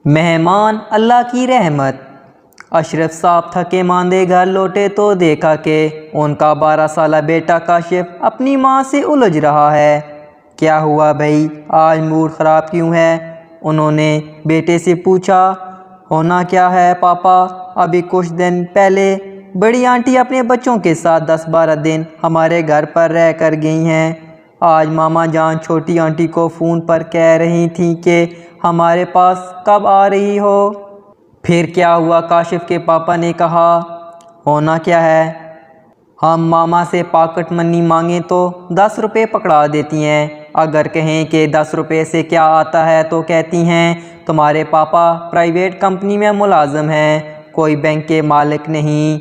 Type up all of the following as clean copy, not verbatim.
مہمان اللہ کی رحمت۔ اشرف صاحب تھکے ماندے گھر لوٹے تو دیکھا کہ ان کا 12 سالہ بیٹا کاشف اپنی ماں سے الجھ رہا ہے۔ کیا ہوا بھائی، آج موڈ خراب کیوں ہے؟ انہوں نے بیٹے سے پوچھا۔ ہونا کیا ہے پاپا، ابھی کچھ دن پہلے بڑی آنٹی اپنے بچوں کے ساتھ 10-12 دن ہمارے گھر پر رہ کر گئی ہیں۔ آج ماما جان چھوٹی آنٹی کو فون پر کہہ رہی تھیں کہ ہمارے پاس کب آ رہی ہو۔ پھر کیا ہوا؟ کاشف کے پاپا نے کہا۔ ہونا کیا ہے، ہم ماما سے پاکٹ منی مانگیں تو 10 روپے پکڑا دیتی ہیں۔ اگر کہیں کہ 10 روپے سے کیا آتا ہے تو کہتی ہیں تمہارے پاپا پرائیویٹ کمپنی میں ملازم ہیں، کوئی بینک کے مالک نہیں۔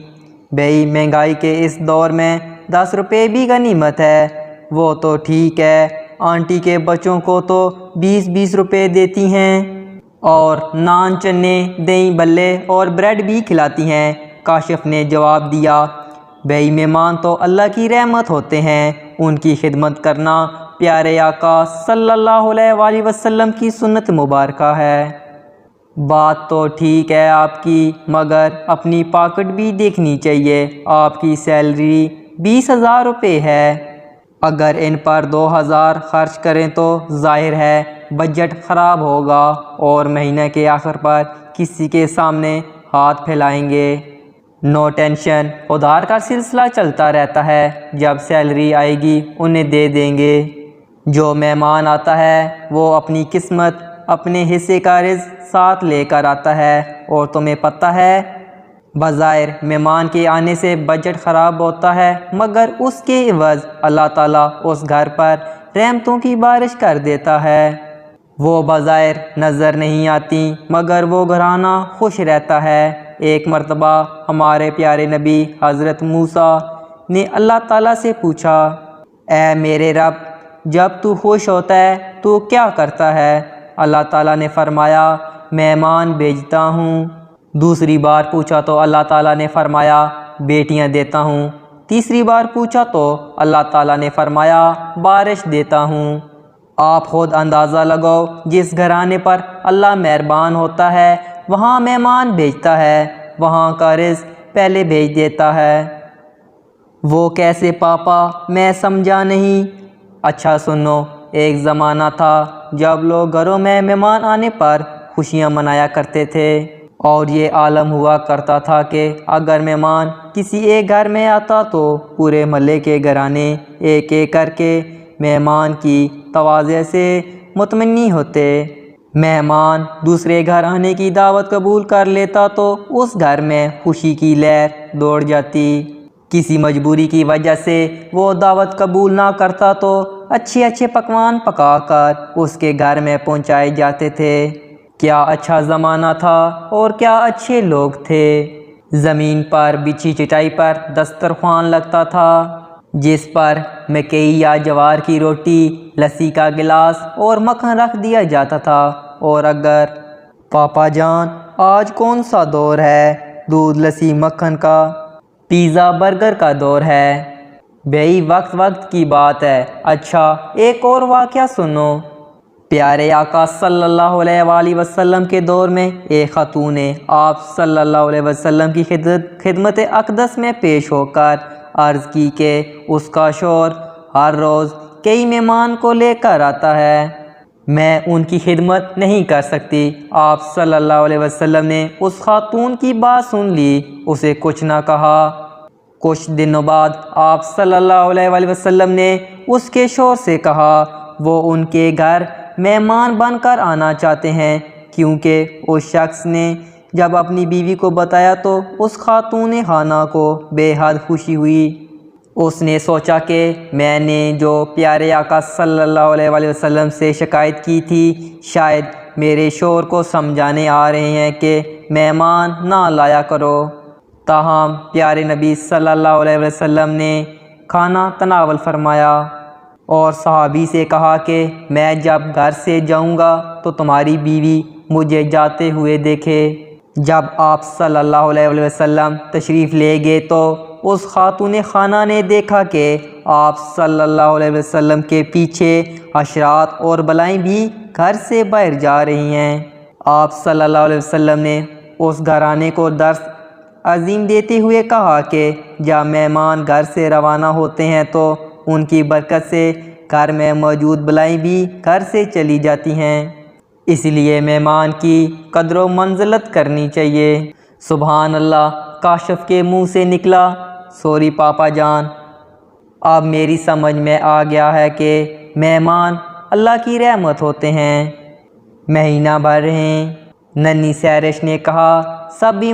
بھئی مہنگائی کے اس دور میں 10 روپے بھی غنیمت ہے۔ وہ تو ٹھیک ہے، آنٹی کے بچوں کو تو 20-20 روپے دیتی ہیں اور نان چنے دہی بھلے اور بریڈ بھی کھلاتی ہیں۔ کاشف نے جواب دیا، بھئی مہمان تو اللہ کی رحمت ہوتے ہیں، ان کی خدمت کرنا پیارے آقا صلی اللہ علیہ وآلہ وسلم کی سنت مبارکہ ہے۔ بات تو ٹھیک ہے آپ کی، مگر اپنی پاکٹ بھی دیکھنی چاہیے۔ آپ کی سیلری 20,000 روپے ہے، اگر ان پر 2,000 خرچ کریں تو ظاہر ہے بجٹ خراب ہوگا اور مہینے کے آخر پر کسی کے سامنے ہاتھ پھیلائیں گے۔ نو ٹینشن، ادھار کا سلسلہ چلتا رہتا ہے، جب سیلری آئے گی انہیں دے دیں گے۔ جو مہمان آتا ہے وہ اپنی قسمت، اپنے حصے کا رزق ساتھ لے کر آتا ہے، اور تمہیں پتہ ہے بظاہر مہمان کے آنے سے بجٹ خراب ہوتا ہے، مگر اس کے عوض اللہ تعالیٰ اس گھر پر رحمتوں کی بارش کر دیتا ہے۔ وہ بظاہر نظر نہیں آتی مگر وہ گھرانہ خوش رہتا ہے۔ ایک مرتبہ ہمارے پیارے نبی حضرت موسیٰ نے اللہ تعالیٰ سے پوچھا، اے میرے رب، جب تو خوش ہوتا ہے تو کیا کرتا ہے؟ اللہ تعالیٰ نے فرمایا، مہمان بھیجتا ہوں۔ دوسری بار پوچھا تو اللہ تعالیٰ نے فرمایا، بیٹیاں دیتا ہوں۔ تیسری بار پوچھا تو اللہ تعالیٰ نے فرمایا، بارش دیتا ہوں۔ آپ خود اندازہ لگاؤ، جس گھرانے پر اللہ مہربان ہوتا ہے وہاں مہمان بھیجتا ہے، وہاں کا رزق پہلے بھیج دیتا ہے۔ وہ کیسے پاپا، میں سمجھا نہیں۔ اچھا سنو، ایک زمانہ تھا جب لوگ گھروں میں مہمان آنے پر خوشیاں منایا کرتے تھے، اور یہ عالم ہوا کرتا تھا کہ اگر مہمان کسی ایک گھر میں آتا تو پورے محلے کے گھرانے ایک ایک کر کے مہمان کی تواضع سے مطمئن ہوتے۔ مہمان دوسرے گھر آنے کی دعوت قبول کر لیتا تو اس گھر میں خوشی کی لہر دوڑ جاتی۔ کسی مجبوری کی وجہ سے وہ دعوت قبول نہ کرتا تو اچھے اچھے پکوان پکا کر اس کے گھر میں پہنچائے جاتے تھے۔ کیا اچھا زمانہ تھا اور کیا اچھے لوگ تھے۔ زمین پر بچھی چٹائی پر دسترخوان لگتا تھا، جس پر مکئی یا جوار کی روٹی، لسی کا گلاس اور مکھن رکھ دیا جاتا تھا، اور اگر پاپا جان آج کون سا دور ہے؟ دودھ لسی مکھن کا، پیزا برگر کا دور ہے۔ بھئی وقت وقت کی بات ہے۔ اچھا ایک اور واقعہ سنو۔ پیارے آقا صلی اللہ علیہ وآلہ وسلم کے دور میں ایک خاتون نے آپ صلی اللہ علیہ وسلم کی خدمت اقدس میں پیش ہو کر عرض کی کہ اس کا شوہر ہر روز کئی مہمان کو لے کر آتا ہے، میں ان کی خدمت نہیں کر سکتی۔ آپ صلی اللہ علیہ وسلم نے اس خاتون کی بات سن لی، اسے کچھ نہ کہا۔ کچھ دنوں بعد آپ صلی اللہ علیہ وآلہ وسلم نے اس کے شوہر سے کہا وہ ان کے گھر مہمان بن کر آنا چاہتے ہیں، کیونکہ اس شخص نے جب اپنی بیوی کو بتایا تو اس خاتون خانہ کو بے حد خوشی ہوئی۔ اس نے سوچا کہ میں نے جو پیارے آقا صلی اللہ علیہ وآلہ وسلم سے شکایت کی تھی، شاید میرے شوہر کو سمجھانے آ رہے ہیں کہ مہمان نہ لایا کرو۔ تاہم پیارے نبی صلی اللہ علیہ وسلم نے کھانا تناول فرمایا اور صحابی سے کہا کہ میں جب گھر سے جاؤں گا تو تمہاری بیوی مجھے جاتے ہوئے دیکھے۔ جب آپ صلی اللہ علیہ وسلم تشریف لے گئے تو اس خاتون خانہ نے دیکھا کہ آپ صلی اللہ علیہ وسلم کے پیچھے حشرات اور بلائیں بھی گھر سے باہر جا رہی ہیں۔ آپ صلی اللہ علیہ وسلم نے اس گھرانے کو درس عظیم دیتے ہوئے کہا کہ جب مہمان گھر سے روانہ ہوتے ہیں تو ان کی برکت سے گھر میں موجود بلائیں بھی گھر سے چلی جاتی ہیں، اس لیے مہمان کی قدر و منزلت کرنی چاہیے۔ سبحان اللہ، کاشف کے منہ سے نکلا، سوری پاپا جان، اب میری سمجھ میں آ گیا ہے کہ مہمان اللہ کی رحمت ہوتے ہیں۔ مہینہ بھر رہیں۔ ننھی سیرش نے کہا، سبھی